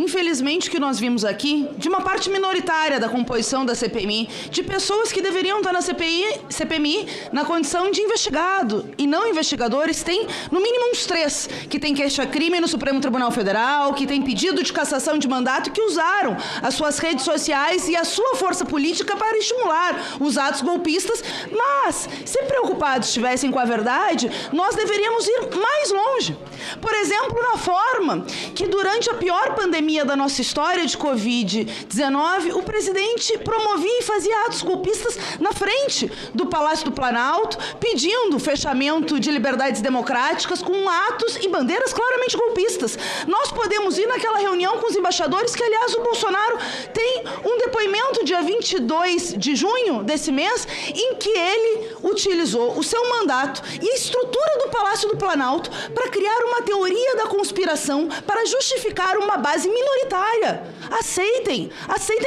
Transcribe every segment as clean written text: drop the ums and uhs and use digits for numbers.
Infelizmente, o que nós vimos aqui, de uma parte minoritária da composição da CPMI, de pessoas que deveriam estar na CPMI na condição de investigado e não investigadores, tem no mínimo uns 3 que tem queixa-crime no Supremo Tribunal Federal, que tem pedido de cassação de mandato, que usaram as suas redes sociais e a sua força política para estimular os atos golpistas. Mas, se preocupados estivessem com a verdade, nós deveríamos ir mais longe. Por exemplo, na forma que durante a pior pandemia da nossa história de Covid-19, o presidente promovia e fazia atos golpistas na frente do Palácio do Planalto, pedindo o fechamento de liberdades democráticas com atos e bandeiras claramente golpistas. Nós podemos ir naquela reunião com os embaixadores, que, aliás, o Bolsonaro tem um depoimento dia 22 de junho desse mês, em que ele utilizou o seu mandato e a estrutura do Palácio do Planalto para criar uma teoria da conspiração para justificar uma base minoritária. Aceitem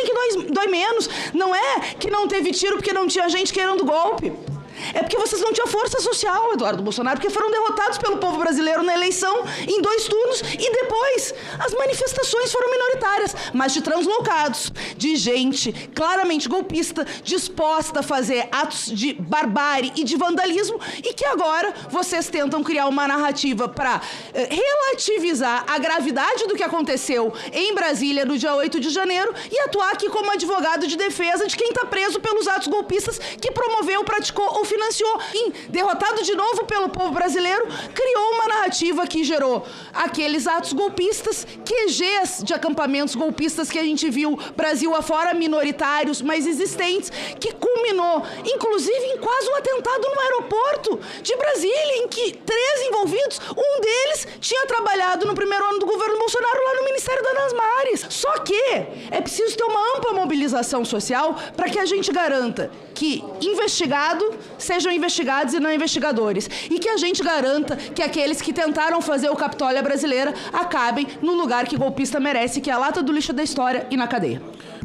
que dói menos. Não é que não teve tiro porque não tinha gente querendo golpe. É porque vocês não tinham força social, Eduardo Bolsonaro, porque foram derrotados pelo povo brasileiro na eleição em 2 turnos e depois as manifestações foram minoritárias, mas de translocados, de gente claramente golpista, disposta a fazer atos de barbárie e de vandalismo, e que agora vocês tentam criar uma narrativa para relativizar a gravidade do que aconteceu em Brasília no dia 8 de janeiro e atuar aqui como advogado de defesa de quem está preso pelos atos golpistas que promoveu, praticou ou financiou. Derrotado de novo pelo povo brasileiro, criou uma narrativa que gerou aqueles atos golpistas, QGs de acampamentos golpistas que a gente viu Brasil afora, minoritários, mas existentes, que culminou, inclusive, em quase um atentado no aeroporto de Brasília, em que 3 envolvidos, um deles tinha trabalhado no primeiro ano do governo Bolsonaro lá no Ministério das Mares. Só que é preciso ter uma ampla mobilização social para que a gente garanta que investigado sejam investigados e não investigadores, e que a gente garanta que aqueles que tentaram fazer o Capitólio à brasileira acabem no lugar que golpista merece, que é a lata do lixo da história e na cadeia.